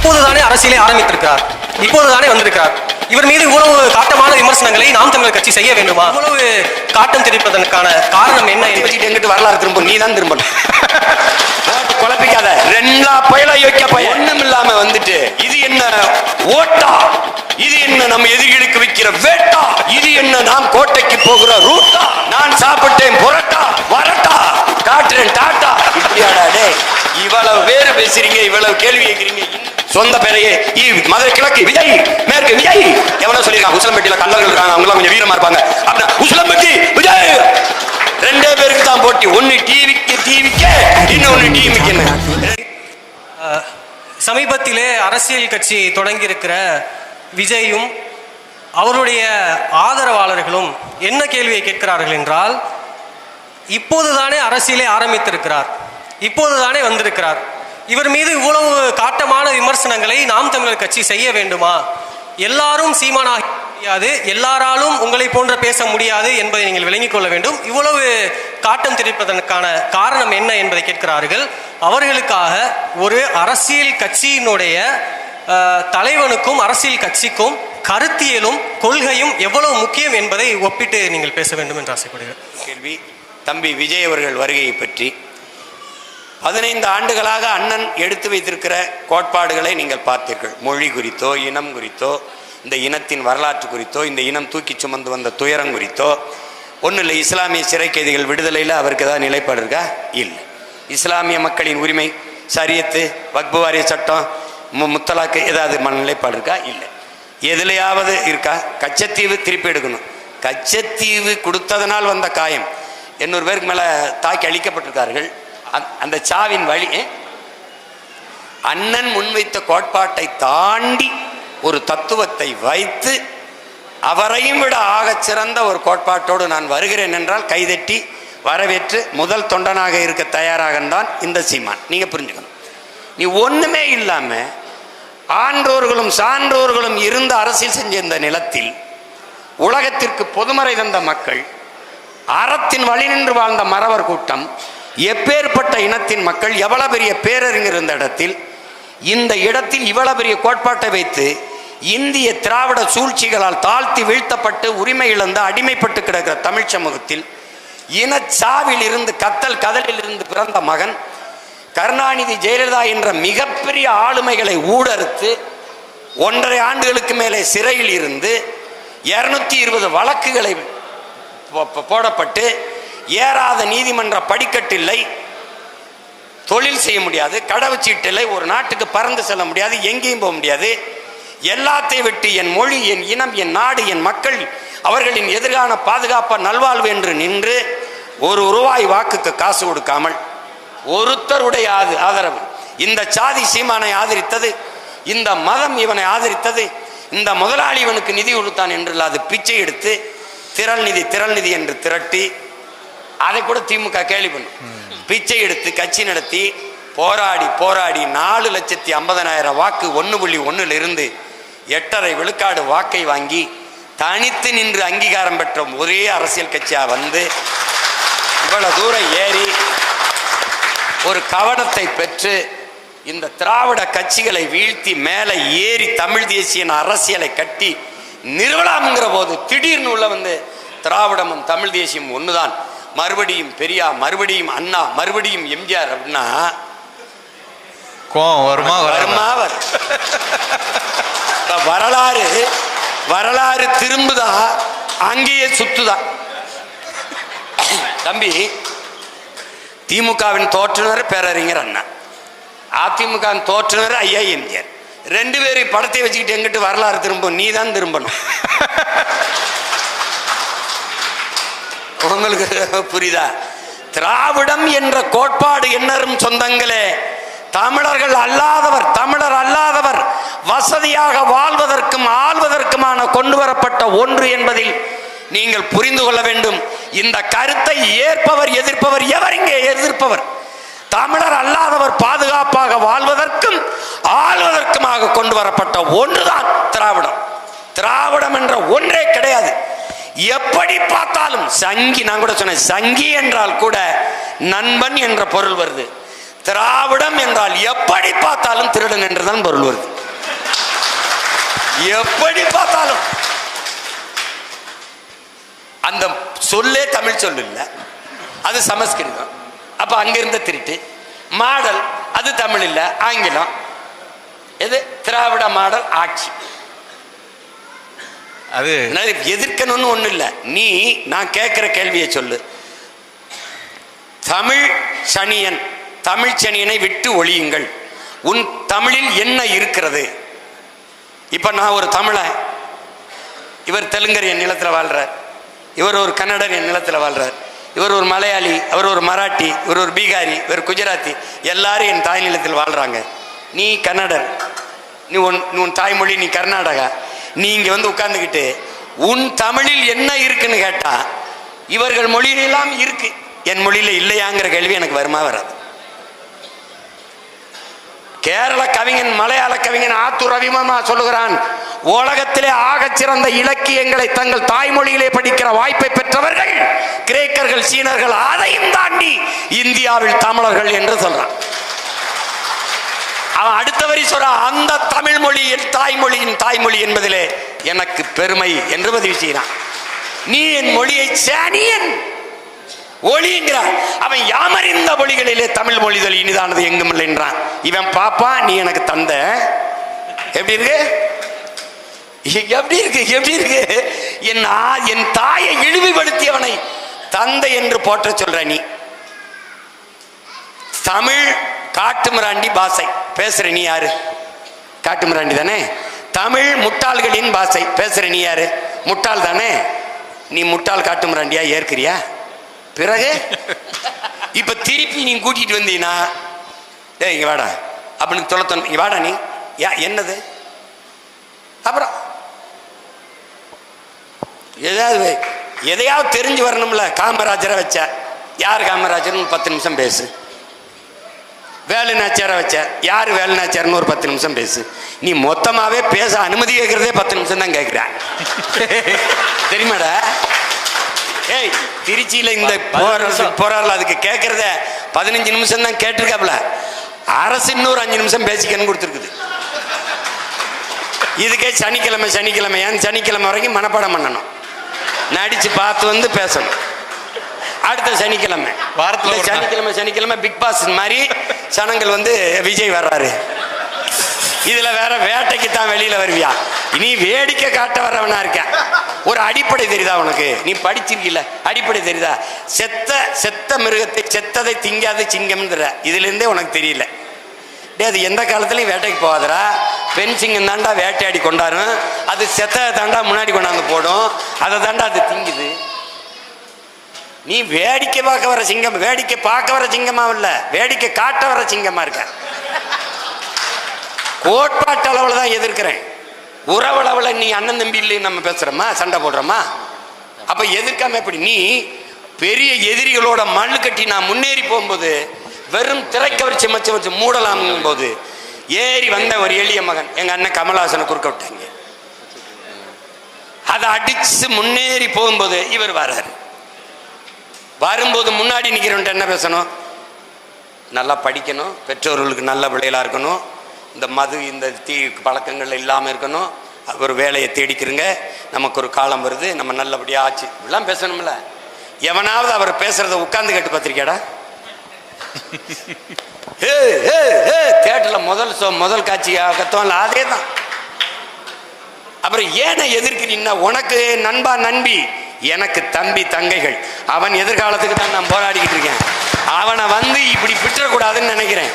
இப்போதுதானே அரசியலை ஆரம்பித்திருக்கிறார், இப்போதுதானே வந்திருக்கிறார். இவர் மீது இவ்வளவு காட்டமான விமர்சனங்களை நாம் தமிழர் கட்சி செய்ய வேண்டுமா? இவ்வளவு காட்டம் தெரிவிப்பதற்கான காரணம் என்ன? எங்கிட்டு வரலாறு திரும்ப நீ தான் திரும்பணும். குழப்பிக்காத, ரெண்டா பயல யோக்கிய பய ஒண்ணும் இல்லாம வந்துட்டு இது என்ன ஓட்டா, இது என்ன நம்ம எதிரிகளுக்கு வைக்கிற வேட்டா, இது என்ன நாம் கோட்டைக்கு போகிற ரூட்டா, நான் சாப்பிட்டேன் புரட்டா வரட்டா காட்டுறேன் டாட்டா. இப்படியாடா டே, இவ்வளவு வேறு பேசுறீங்க, இவ்வளவு கேள்வி கேட்கிறீங்க. சொந்த பேரையே மதுரை கிழக்கு விஜய், மேற்கு விஜய், எவ்வளவு சொல்லிருக்காங்க. உசிலம்பட்டியில கல்லர்கள் இருக்காங்க, அவங்க கொஞ்சம் வீரமா இருப்பாங்க. அப்படின்னா உசிலம்பட்டி விஜய் ரெண்டே பேருக்கு தான் போட்டி. ஒன்னு டிவிக்கு இன்னொன்னு டிவிக்கு. சமீபத்திலே அரசியல் கட்சி தொடங்கி இருக்கிற விஜயும் அவருடைய ஆதரவாளர்களும் என்ன கேள்வியை கேட்கிறார்கள் என்றால், இப்போதுதானே அரசியலை ஆரம்பித்திருக்கிறார், இப்போதுதானே வந்திருக்கிறார், இவர் மீது இவ்வளவு காட்டமான விமர்சனங்களை நாம் தமிழர் கட்சி செய்ய வேண்டுமா? எல்லாரும் சீமானாக முடியாது, எல்லாராலும் உங்களை போன்ற பேச முடியாது என்பதை நீங்கள் விளங்கிக் கொள்ள வேண்டும். இவ்வளவு காட்டம் தெரிவிப்பதற்கான காரணம் என்ன என்பதை கேட்கிறார்கள். அவர்களுக்காக ஒரு அரசியல் கட்சியினுடைய தலைவனுக்கும் அரசியல் கட்சிக்கும் கருத்தியலும் கொள்கையும் எவ்வளவு முக்கியம் என்பதை ஒப்பிட்டு நீங்கள் பேச வேண்டும் என்று ஆசைப்படுகிறேன். கேள்வி தம்பி விஜய் அவர்கள் வருகையை பற்றி 15 ஆண்டுகளாக அண்ணன் எடுத்து வைத்திருக்கிற கோட்பாடுகளை நீங்கள் பார்த்தீர்கள். மொழி குறித்தோ, இனம் குறித்தோ, இந்த இனத்தின் வரலாற்று குறித்தோ, இந்த இனம் தூக்கி சுமந்து வந்த துயரம் குறித்தோ ஒன்றும் இல்லை. இஸ்லாமிய சிறை கைதிகள் விடுதலையில் அவருக்கு ஏதாவது நிலைப்பாடு இருக்கா? இல்லை. இஸ்லாமிய மக்களின் உரிமை, சரியத்து, வக்பு வாரிய சட்டம், முத்தலாக்கு ஏதாவது நிலைப்பாடு இருக்கா? இல்லை. எதுலையாவது இருக்கா? கச்சத்தீவு திருப்பி எடுக்கணும். கச்சத்தீவு கொடுத்ததனால் வந்த காயம் 800 பேருக்கு மேலே தாக்கி அழிக்கப்பட்டிருக்கார்கள். அந்த சாவின் வழி அண்ணன் முன்வைத்த கோட்பாட்டை தாண்டி ஒரு தத்துவத்தை வைத்து அவரையும் விட ஆகச் சிறந்த ஒரு கோட்பாட்டோடு நான் வருகிறேன் என்றால் கைதட்டி வரவேற்று முதல் தொண்டனாக இருக்க தயாராக தான் இந்த சீமான். நீங்க புரிஞ்சுக்கணும். நீ ஒண்ணுமே இல்லாம ஆன்றோர்களும் சான்றோர்களும் இருந்த அரசியல் செஞ்ச இந்த நிலத்தில் உலகத்திற்கு பொதுமறை தந்த மக்கள், அறத்தின் வழி நின்று வாழ்ந்த மறவர் கூட்டம், எப்பேற்பட்ட இனத்தின் மக்கள், எவ்வளவு பெரிய பேரறிஞர் இருந்த இடத்தில், இந்த இடத்தில் இவ்வளவு பெரிய கோட்பாட்டை வைத்து இந்திய திராவிட சூழ்ச்சிகளால் தாழ்த்தி வீழ்த்தப்பட்டு உரிமை இழந்து அடிமைப்பட்டு கிடக்கிற தமிழ் சமூகத்தில் இனச்சாவில் இருந்து கதலில் இருந்து பிறந்த மகன் கருணாநிதி ஜெயலலிதா என்ற மிகப்பெரிய ஆளுமைகளை ஊடறுத்து 1.5 ஆண்டுகளுக்கு மேலே சிறையில் இருந்து 220 வழக்குகளை போடப்பட்டு ஏறாத நீதிமன்ற படிக்கட்டில்லை, தொழில் செய்ய முடியாது, கடவுச்சீட்டு இல்லை, ஒரு நாட்டுக்கு பறந்து செல்ல முடியாது, எங்கேயும் போக முடியாது, எல்லாத்தையும் விட்டு என் மொழி, என் இனம், என் நாடு, என் மக்கள் அவர்களின் எதிர்கால பாதுகாப்ப நல்வாழ்வு என்று நின்று ₹1 வாக்குக்கு காசு கொடுக்காமல் ஒருத்தருடைய ஆதரவு, இந்த சாதி சீமானை ஆதரித்தது, இந்த மதம் இவனை ஆதரித்தது, இந்த முதலாளி இவனுக்கு நிதி கொடுத்தான் என்று அது பிச்சை எடுத்து திரள் நிதி என்று திரட்டி அதை கூட திமுக கேள்வி பண்ணும். பிச்சை எடுத்து கட்சி நடத்தி போராடி 4,50,000 வாக்கு 1.1 இருந்து 8.5 விழுக்காடு வாக்கை வாங்கி தனித்து நின்று அங்கீகாரம் பெற்ற ஒரே அரசியல் கட்சியா வந்து இவ்வளவு தூரம் ஏறி ஒரு கவனத்தை பெற்று இந்த திராவிட கட்சிகளை வீழ்த்தி மேலே ஏறி தமிழ் தேசிய அரசியலை கட்டி நிறுவலாம்ங்கிற போது திடீர்னு உள்ள வந்து திராவிடமும் தமிழ் தேசியம் ஒண்ணுதான், மறுபடியும் பெரியார், மறுபடியும் அண்ணா, மறுபடியும் எம்ஜிஆர் அப்படின்னா வரலாறு திரும்புதா, அங்கேயே சுத்துதான். தம்பி, திமுகவின் தோற்றுனர் பேரறிஞர் அண்ணா, அதிமுகவின் தோற்றுனர் ஐயா எம்ஜிஆர். 2 பேரும் படத்தை வச்சுக்கிட்டு எங்கிட்டு வரலாறு திரும்பும்? நீ தான் திரும்பணும். உங்களுக்கு புரியுதா? திராவிடம் என்ற கோட்பாடு என்னரும் சொந்தங்களே, தமிழர் அல்லாதவர் வசதியாக வாழ்வதற்கும் ஆள்வதற்குமான கொண்டு வரப்பட்ட ஒன்று என்பதில் நீங்கள் புரிந்து கொள்ள வேண்டும். இந்த கருத்தை ஏற்பவர் எதிர்ப்பவர் எவர்? இங்கே எதிர்ப்பவர் தமிழர் அல்லாதவர் பாதுகாப்பாக வாழ்வதற்கும் ஆள்வதற்குமாக கொண்டு வரப்பட்ட ஒன்றுதான் திராவிடம். திராவிடம் என்ற ஒன்றே கிடையாது. எப்படி பார்த்தாலும் சங்கி, நான் கூட சொன்னேன், சங்கி என்றால் கூட நண்பன் என்ற பொருள் வருது. திராவிடம் என்றால் எப்படி பார்த்தாலும் திருடன் என்றுதான் பொருள் வருது. எப்படி பார்த்தாலும் அந்த சொல்லே தமிழ் சொல்லு இல்ல, அது சமஸ்கிருதம். அப்ப அங்கிருந்த திருட்டு மாடல், அது தமிழ் இல்ல, ஆங்கிலம். எது திராவிட மாடல் ஆட்சி. அது எதிர்க்கணும்னு ஒண்ணு இல்ல. நீ நான் கேட்கிற கேள்வியை சொல்லு. தமிழ் சனியன், தமிழ் சனியனை விட்டு ஒழியுங்கள். உன் தமிழில் என்ன இருக்கிறது? இப்ப நான் ஒரு தமிழன், இவர் தெலுங்கர் என் நிலத்தில் வாழ்றார், இவர் ஒரு கன்னடர் என் நிலத்தில் வாழ்றார், இவர் ஒரு மலையாளி, அவர் ஒரு மராட்டி, இவர் ஒரு பீகாரி, இவர் குஜராத்தி, எல்லாரும் என் தாய் நிலத்தில் வாழ்றாங்க. நீ கன்னடர், நீ உன் தாய்மொழி நீ கர்நாடகா. நீ இங்க வந்து உட்கார்ந்துக்கிட்டு உன் தமிழில் என்ன இருக்குன்னு கேட்டா இவர்கள் மொழியிலெல்லாம் இருக்கு, என் மொழியில இல்லையாங்கிற கேள்வி எனக்கு வருமா வராது? கேரள கவிஞன், மலையாள கவிஞன் ஆத்தூர் ரவிவர்மா சொல்லுகிறான், உலகத்திலே ஆகச் சிறந்த இலக்கியங்களை தங்கள் தாய்மொழியிலே படிக்கிற வாய்ப்பை பெற்றவர்கள் கிரேக்கர்கள், சீனர்கள், அதையும் தாண்டி இந்தியாவில் தமிழர்கள் என்று சொல்றான். அவன் அடுத்த வரி சொல்றான், அந்த தமிழ் மொழி என் தாய்மொழியின் தாய்மொழி என்பதிலே எனக்கு பெருமை என்று பதிவு செய்கிறான். நீ என் மொழியை சனியன் ஒளிங்கிறான். அவன் யாமறிந்த மொழிகளிலே தமிழ் மொழிதல் இனிதானது எங்கும் இல்லை என்றான். இவன் பாப்பா நீ எனக்கு தந்த. எப்படி இருக்கு? எப்படி இருக்கு? எப்படி இருக்கு? என் தாயை இழிவுபடுத்தியவனை தந்தை என்று போற்ற சொல்ற நீ. தமிழ் காட்டுமிராண்டி பாஷை பேசுற நீ யாரு? காட்டுமிராண்டி தானே. தமிழ் முட்டாள்களின் பாஷை பேசுற நீ யாரு? முட்டாள் தானே. நீ முட்டாள் காட்டுமிராண்டியா ஏற்கிறியா? பிறகு இப்ப திருப்பி நீ கூட்டிட்டு வந்தீனா, இங்க வாடா அப்படின்னு தொலைத்தோம், இங்க வாடா நீ என்னது? அப்புறம் எதையாவது தெரிஞ்சு வரணும்ல. காமராஜரை வச்ச, யார் காமராஜர் 10 நிமிஷம் பேசு. வேலுநாச்சியாரை வச்ச, யார் வேலுநாச்சியார்னு ஒரு 10 நிமிஷம் பேசு. நீ மொத்தமாவே பேச அனுமதி கேட்கறதே 10 நிமிஷம் தான் கேட்கிற. தெரியுமாடா? ஏய், திருச்சியில இந்த போராடல அதுக்கு கேட்கறத 15 நிமிஷம் தான் கேட்டிருக்காப்ல. அரசு இன்னொரு 5 நிமிஷம் பேசிக்கன்னு கொடுத்துருக்குது. இதுக்கே சனிக்கிழமை சனிக்கிழமை வரைக்கும் மனப்பாடம் பண்ணணும், நடிச்சு பார்த்து வந்து பேசணும். அடுத்த சனிக்கிழமை சனிக்கிழமை பிக் பாஸ் மாதிரி சனங்கள் வந்து விஜய் வர்றாரு. இதுல வேற வேட்டைக்கு தான் வெளியில வருவியா? நீ வேடிக்கை காட்ட வரவனா இருக்க. ஒரு அடிப்படை தெரியுதா உனக்கு? நீ படிச்சிருக்கீல, அடிப்படை தெரியுதா? செத்த மிருகத்தை செத்ததை திங்காத சிங்கம். இதுல இருந்தே உனக்கு தெரியல. டே, அது எந்த காலத்துலயும் வேட்டைக்கு போகாதரா. பெண் சிங்கம் தாண்டா வேட்டையாடி கொண்டாரும், அது செத்த தாண்டா முன்னாடி கொண்டாந்து போடும், அதை தாண்டா அது திங்குது. நீ வேடிக்கை பார்க்க வர சிங்கம், வேடிக்கை பார்க்க வர சிங்கமா இல்ல, வேடிக்கை காட்ட வர சிங்கமா இருக்க. கோட்பாட்டு அளவுல தான் எதிர்க்கிறேன். உறவளவுல நீ அண்ணன் தம்பி இல்லை நம்ம பேசுறோமா, சண்டை போடுறோமா? அப்ப எதிர்க்காம எப்படி? நீ பெரிய எதிரிகளோட மண்ணு கட்டி நான் முன்னேறி போகும்போது வெறும் திரைக்கவர்ச்சி மச்சு மூடலாம் போது ஏறி வந்த ஒரு எளிய மகன் எங்க அண்ணன் கமலஹாசனை குறுக்க விட்டாங்க. அதை அடிச்சு முன்னேறி போகும்போது இவர் வர்றாரு. வரும்போது முன்னாடி நிற்கிறவன்ட்டு என்ன பேசணும்? நல்லா படிக்கணும், பெற்றோர்களுக்கு நல்ல பிள்ளைகளா இருக்கணும், இந்த மது இந்த தீ பழக்கங்கள் இல்லாமல் இருக்கணும், ஒரு வேலையை தேடிக்கிறங்க, நமக்கு ஒரு காலம் வருது, நம்ம நல்லபடியாக ஆச்சு, இப்படிலாம் பேசணும்ல. எவனாவது அவர் பேசுறத உட்கார்ந்து கேட்டு பார்த்திருக்கியாடா? தேட்டர்ல முதல் காட்சியாகத்தான் அதே தான். அப்புறம் ஏன எதிர்க்கிறீன்னா, உனக்கு நண்பா நண்பி, எனக்கு தம்பி தங்கைகள், அவன் எதிர்காலத்துக்கு தான் நான் போராடிக்கிட்டு இருக்கேன். அவனை வந்து இப்படி விட்டுறக்கூடாதுன்னு நினைக்கிறேன்.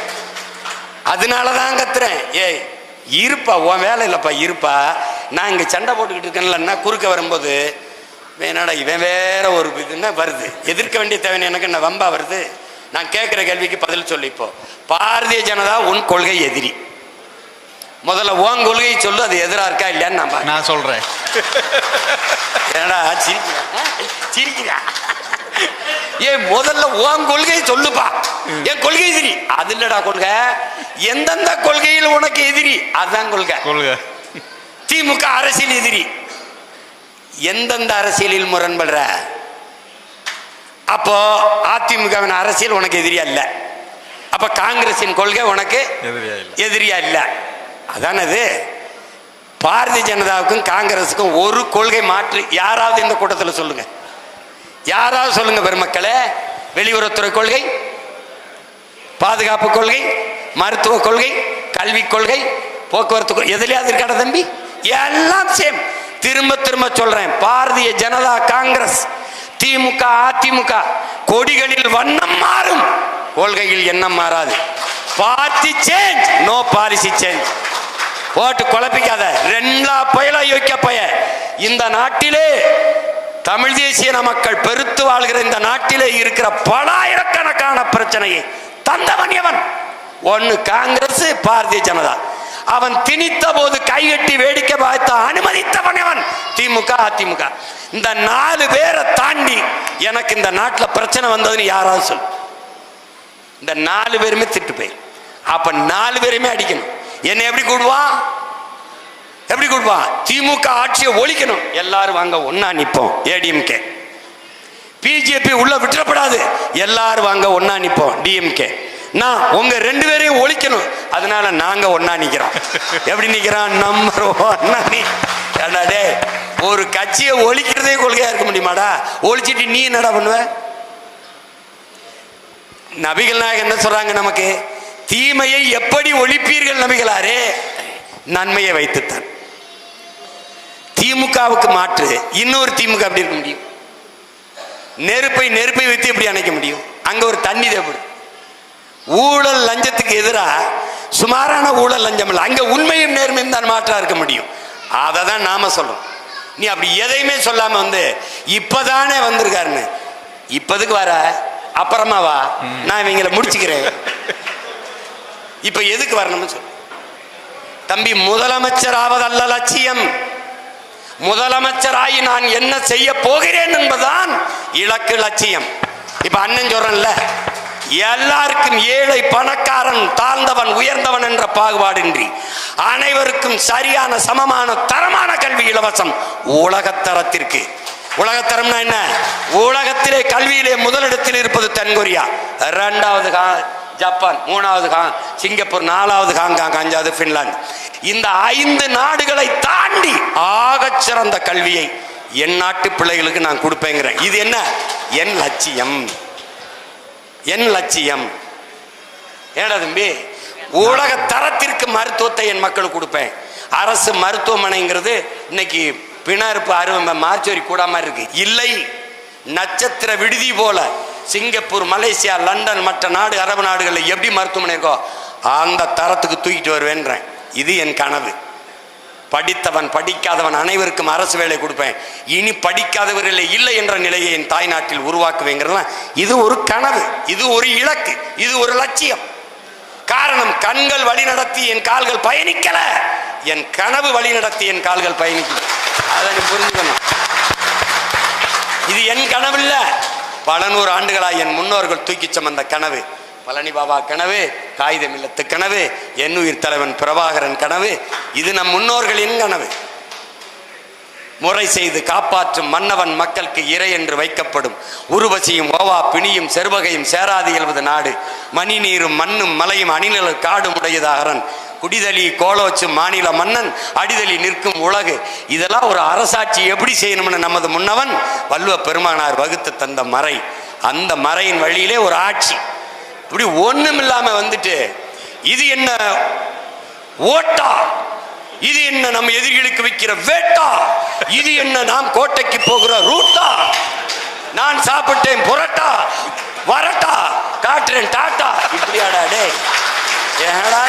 அதனாலதான் கத்துறேன். ஏய் இருப்பா, உன் வேலை இல்லப்பா, இருப்பா. நான் இங்க சண்டை போட்டுக்கிட்டு இருக்கேன்லன்னா குறுக்க வரும்போது வேணாடா இவன் வேற ஒரு இதுன்னா வருது. எதிர்க்க வேண்டிய தேவை எனக்கு என்ன வம்பா வருது? நான் கேட்கிற கேள்விக்கு பதில் சொல்லி. இப்போ பாரதிய ஜனதா உன் கொள்கை எதிரி. முதல்ல உன் கொள்கையை சொல்லு, அது எதிரா இருக்கா இல்லையான்னு நான் சொல்றேன். ஏடா சிரிக்கிறா? ஏன் முதல்ல உன் கொள்கையை சொல்லுப்பா. என் கொள்கை எதிரி அது இல்லடா கொள்கை. எந்தெந்த கொள்கையில் உனக்கு எதிரி அதுதான் கொள்கை. திமுக அரசியல் எதிரி. எந்தெந்த அரசியலில் முரண்படுற? அப்போ அதிமுகவின் அரசியல் உனக்கு எதிரியா இல்ல. அப்ப காங்கிரசின் கொள்கை உனக்கு எதிரியா இல்ல. அதானது. பாரதிய ஜனதாவுக்கும் காங்கிரஸுக்கும் ஒரு கொள்கை மாற்று யாராவது இந்த கூட்டத்தில் சொல்லுங்க, யாராவது சொல்லுங்க பெருமக்களே. வெளியுறவுத்துறை கொள்கை, பாதுகாப்பு கொள்கை, மருத்துவ கொள்கை, கல்விக் கொள்கை, போக்குவரத்து எதுலையாவது இருக்காட தம்பி? எல்லாம் சேம். திரும்ப திரும்ப சொல்றேன், பாரதிய ஜனதா காங்கிரஸ், திமுக அதிமுக கொடிகளில் வண்ணம் மாறும், கொள்கையில் எண்ணம் மாறாது. Party change, no policy change. போட்டு குழப்பிக்காத. ரெண்டா பயலா யோக்கிய பய. இந்த நாட்டிலே தமிழ் தேசிய மக்கள் பெருத்து வாழ்கிற இந்த நாட்டிலே இருக்கிற பலாயிரக்கணக்கான பிரச்சனையை தந்தவன் எவன்? ஒன்னு காங்கிரஸ், பாரதிய ஜனதா. அவன் திணித்த போது கைகட்டி வேடிக்கை பார்த்த அனுமதித்தவன் எவன்? திமுக அதிமுக. இந்த 4 பேரை தாண்டி எனக்கு இந்த நாட்டில் பிரச்சனை வந்ததுன்னு யாராவது சொல். இந்த 4 பேருமே திட்டு போய், அப்ப 4 பேருமே அடிக்கணும். என்ன எப்படி கூடுவான்? எப்படி கூடுவான்? திமுக ஆட்சியை ஒழிக்கணும், எல்லாரும் வாங்க ஒன்னா நிப்போம். ஏடிஎம்கே பிஜேபி உள்ள விட்டுறப்படாது, எல்லாரும் வாங்க ஒன்னா நிப்போம். டிஎம்கே நான் உங்க 2 பேரையும் ஒழிக்கணும், அதனால நாங்க ஒன்னா நிக்கிறோம். எப்படி நிக்கிறோம்? நம்பர் 1. டே, ஒரு கட்சியை ஒழிக்கிறதே கொள்கையா இருக்க முடியுமாடா? ஒழிச்சிட்டு நீ என்னடா பண்ணுவ? நபிகள் நாயகம் என்ன சொல்றாங்க நமக்கு? தீமையை எப்படி ஒழிப்பீர்கள் நபிகளாரே? நன்மையை வைத்துத்தான். திமுகவுக்கு மாற்று இன்னொரு திமுக அப்படி இருக்க முடியும்? நெருப்பை வைத்து எப்படி அணைக்க முடியும்? அங்க ஒரு தண்ணி தேவைப்படும். ஊழல் லஞ்சத்துக்கு எதிராக சுமாரான ஊழல் லஞ்சம் இல்லை, அங்க உண்மையும் நேர்மையும் தான் மாற்றா இருக்க முடியும். அதை தான் நாம சொல்றோம். நீ அப்படி எதையுமே சொல்லாம வந்து இப்பதானே வந்திருக்காருன்னு, இப்பதுக்கு வர அப்புறமா வா, நான் இவங்களை முடிச்சுக்கிறேன். இப்ப எதுக்கு வரணும்னு சொல்லு தம்பி. முதலமைச்சர் ஆவதல்ல லட்சியம், முதலமைச்சராகி நான் என்ன செய்ய போகிறேன் என்பதுதான் இலக்கு, லட்சியம். இப்ப அண்ணன் சொல்றேன்ல, எல்லாருக்கும் ஏழை பணக்காரன் தாழ்ந்தவன் உயர்ந்தவன் என்ற பாகுபாடின்றி அனைவருக்கும் சரியான சமமான தரமான கல்வி இலவசம் உலகத்தரத்திற்கு. உலகத்தரம்னா என்ன? உலகத்திலே கல்வியிலே முதலிடத்தில் இருப்பது தென்கொரியா, 2வது ஜப்பான், 3வது சிங்கப்பூர், 4வது ஹாங்காங், 5வது பின்லாந்து. இந்த 5 நாடுகளை தாண்டி ஆகச் சிறந்த கல்வியை என் நாட்டு பிள்ளைகளுக்கு நான் கொடுப்பேங்கிறேன். இது என்ன? என் லட்சியம், என் லட்சியம். ஏடா தம்பி, உலக தரத்திற்கு மருத்துவத்தை என் மக்களுக்கு கொடுப்பேன். அரசு மருத்துவமனைங்கிறது இன்னைக்கு பிணறுப்பு அறுவை மார்ச்சோரி கூடாம இருக்கு. இல்லை, நட்சத்திர விடுதி போல சிங்கப்பூர், மலேசியா, லண்டன், மற்ற நாடு, அரபு நாடுகளில் எப்படி மருத்துவமனை இருக்கோ அந்த தரத்துக்கு தூக்கிட்டு வருவேன்றேன். இது என் கனவு. படித்தவன் படிக்காதவன் அனைவருக்கும் அரசு வேலை கொடுப்பேன். இனி படிக்காதவர்களே இல்லை என்ற நிலையை என் தாய்நாட்டில் உருவாக்குவேங்கிறதுலாம் இது ஒரு கனவு, இது ஒரு இலக்கு, இது ஒரு லட்சியம். காரணம், கண்கள் வழி நடத்தி என் கால்கள் பயணிக்கல, என் கனவு வழி நடத்தி என் கால்கள் பயணிக்கல. அதை நீ புரிஞ்சுக்கணும். இது என் கனவு இல்ல, பல 100 ஆண்டுகளாக என் முன்னோர்கள் தூக்கி சுமந்த கனவு. பழனி பாபா கனவு, காகிதம் இல்லத்து கனவு, என்னுயிர் தலைவன் பிரபாகரன் கனவு, இது நம் முன்னோர்களின் கனவு. முறை செய்து காப்பாற்றும் மன்னவன் மக்களுக்கு இறை என்று வைக்கப்படும். உருவசியும் ஓவா பிணியும் செருவகையும் சேராது எழுவது நாடு. மணி நீரும் மண்ணும் மலையும் அணிநிழல் காடும் உடையதாகரன். குடிதலி கோலோச்சும் மாநில மன்னன் அடிதலி நிற்கும் உலகு. இதெல்லாம் ஒரு அரசாட்சி எப்படி செய்யணும்னு நமது முன்னவன் வள்ளுவ பெருமானார் வகுத்து தந்த மறை. அந்த மறையின் வழியிலே ஒரு ஆட்சி. இப்படி ஒண்ணும் இல்லாம வந்துட்டு இது என்ன ஓட்டா, இது என்ன நம்ம எதிரிகளுக்கு வைக்கிற வேட்டா, இது என்ன நாம் கோட்டைக்கு போகிற ரூட்டா, நான் சாப்பிட்டேன் புரட்டா வரட்டா காட்டுறேன் டாட்டா, இப்படியாடா டே ஏடா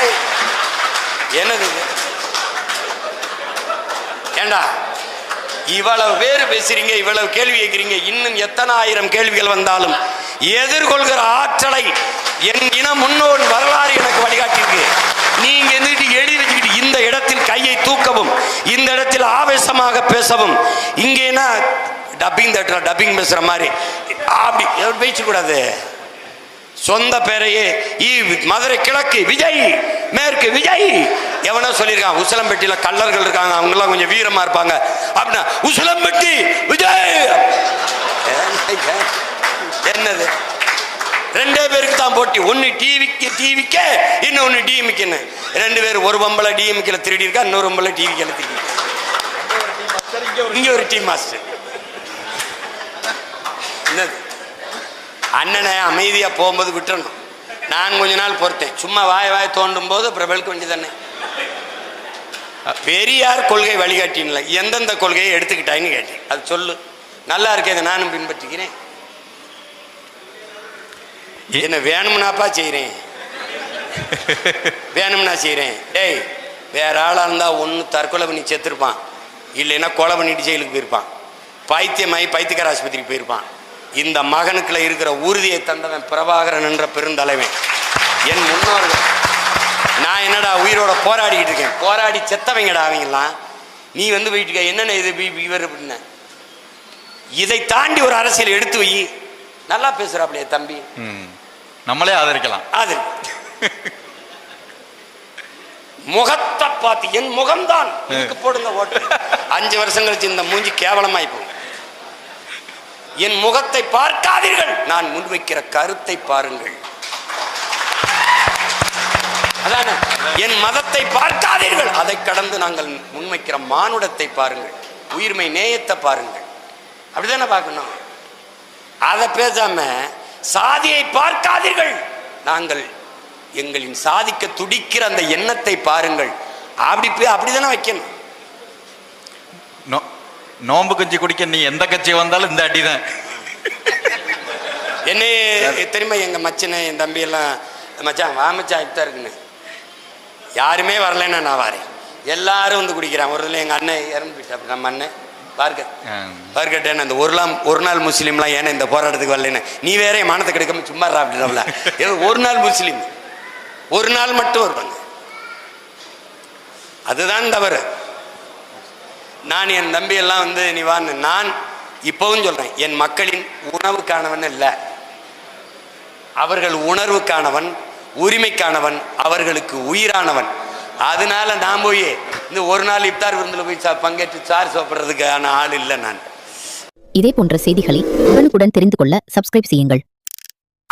என்னது ஏண்டா இவ்வளவு பேர் பேசுறீங்க, இவ்வளவு கேள்வி கேட்கிறீங்க. இன்னும் எத்தனை ஆயிரம் கேள்விகள் வந்தாலும் எதிர்கொள்கிற ஆற்றலை என் இன முன்னோர் வரலாறு எனக்கு வழிகாட்டியிருக்கு. நீங்க எந்திரிட்டு எழுதி வச்சுக்கிட்டு இந்த இடத்தில் கையை தூக்கவும், இந்த இடத்தில் ஆவேசமாக பேசவும், இங்கேனா டப்பிங் தட்டுற டப்பிங் பேசுற மாதிரி அப்படி பேசக்கூடாது. சொந்த பேரையே மதுரை கிழக்கு விஜய், மேற்கு விஜய், எவனோ சொல்லியிருக்கான். உசிலம்பட்டியில கள்ளர்கள் இருக்காங்க, அவங்க எல்லாம் கொஞ்சம் வீரமா இருப்பாங்க அப்படின்னா உசிலம்பட்டி விஜய். என்னது? 2 பேருக்கு தான் போட்டி. ஒன்னு டிவிக்கு இன்னொன்னு டிஎம்கே. 2 பேர், ஒரு பொம்பளை டிஎம்கேல திருடி இருக்கா, இன்னொரு பொம்பளை டிவிக்கேல திருடி. இங்க ஒரு டீ மாஸ்டர். என்னது அண்ணனை அமைதியா போகும்போது விட்டுறணும். நான் கொஞ்ச நாள் பொறுத்தேன். சும்மா வாய் தோண்டும் போது அப்புறம் வெளுக்க வேண்டியதானே. பெரியார் கொள்கை வழிகாட்டின்ல எந்தெந்த கொள்கையை எடுத்துக்கிட்டாங்கன்னு கேட்டேன். அது சொல்லு, நல்லா இருக்கேன், நானும் பின்பற்றுகிறேன். என்ன வேணும்னாப்பா செய்கிறேன், வேணும்னா செய்கிறேன். டேய், வேற ஆளாக இருந்தால் ஒன்று தற்கொலை பண்ணி செத்துருப்பான், இல்லைன்னா கொலை பண்ணிட்டு ஜெயிலுக்கு போயிருப்பான், பைத்தியமாகி பைத்தியக்கார ஆஸ்பத்திரிக்கு போயிருப்பான். இந்த மகனுக்குள்ள இருக்கிற உறுதியை தந்தவன் பிரபாகரன் என்ற பெருந்தலைவன், என் முன்னோர்கள். நான் என்னடா உயிரோட போராடிக்கிட்டு இருக்கேன், போராடி செத்தவங்கடா அவங்கெல்லாம். நீ வந்து போயிட்டு என்னென்ன இது இவர் அப்படின்ன, இதை தாண்டி ஒரு அரசியல் எடுத்து வை. நல்லா பேசுறாப்லையே தம்பி, நம்மளே ஆதரிக்கலாம். அது முகத்தை பார்த்து, என் முகம்தான் இதுக்கு போடுங்க ஓட்டு. 5 வருஷம் கழிச்சு இந்த மூஞ்சி கேவலமாய் போகும். என் முகத்தை பார்க்காதீர்கள், நான் முன்வைக்கிற கருத்தை பாருங்கள். அதான, என் மதத்தை பார்க்காதீர்கள், அதை கடந்து நாங்கள் முன்வைக்கிற மானுடத்தை பாருங்கள், உயிர்மை நேயத்தை பாருங்கள். அப்படிதானே பார்க்கணும். அதை பேசாம சாதியை பார்க்காதீர்கள், நாங்கள் எங்களின் சாதிக்க துடிக்கிற அந்த எண்ணத்தை பாருங்கள், அப்படிதானே வைக்கணும். நோம்பு கஞ்சி குடிக்க நீ எந்த கட்சி வந்தாலும் இந்த அடிதான். என்ன தெரியுமா, எங்க மச்சனை என் தம்பி எல்லாம், மச்சான் வா மச்சான் இப்பதான் இருக்குன்னு, யாருமே வரலன்னா நான் வரேன், எல்லாரும் வந்து குடிக்கிறான். ஒரு இதில் எங்கள் அண்ணன் இறந்து போயிட்டா, நம்ம அண்ணன் பார்க்கட்டேன்னு அந்த ஒரு நாள் முஸ்லீம்லாம் ஏன்னா இந்த போராட்டத்துக்கு வரலன்னு, நீ வேற மானத்தை கிடைக்காம சும்மா அப்படின்னா, ஏதோ ஒரு நாள் முஸ்லீம் ஒரு நாள் மட்டும் வருவாங்க, அதுதான் தவறு. நான் என் தம்பி எல்லாம் வந்து நீ வான்னு, நான் இப்பவும் சொல்றேன், என் மக்களின் உணவுக்கானவன் இல்லை, அவர்கள் உணர்வுக்கானவன், உரிமைக்கானவன், அவர்களுக்கு உயிரானவன். அதனால நான் போய் இந்த ஒரு நாள் இப்தார் விருந்தில் போய் பங்கேற்று சார் சாப்பிட்றதுக்கான ஆள் இல்லை நான். இதே போன்ற செய்திகளை உடனுக்குடன் தெரிந்து கொள்ள சப்ஸ்கிரைப் செய்யுங்கள்.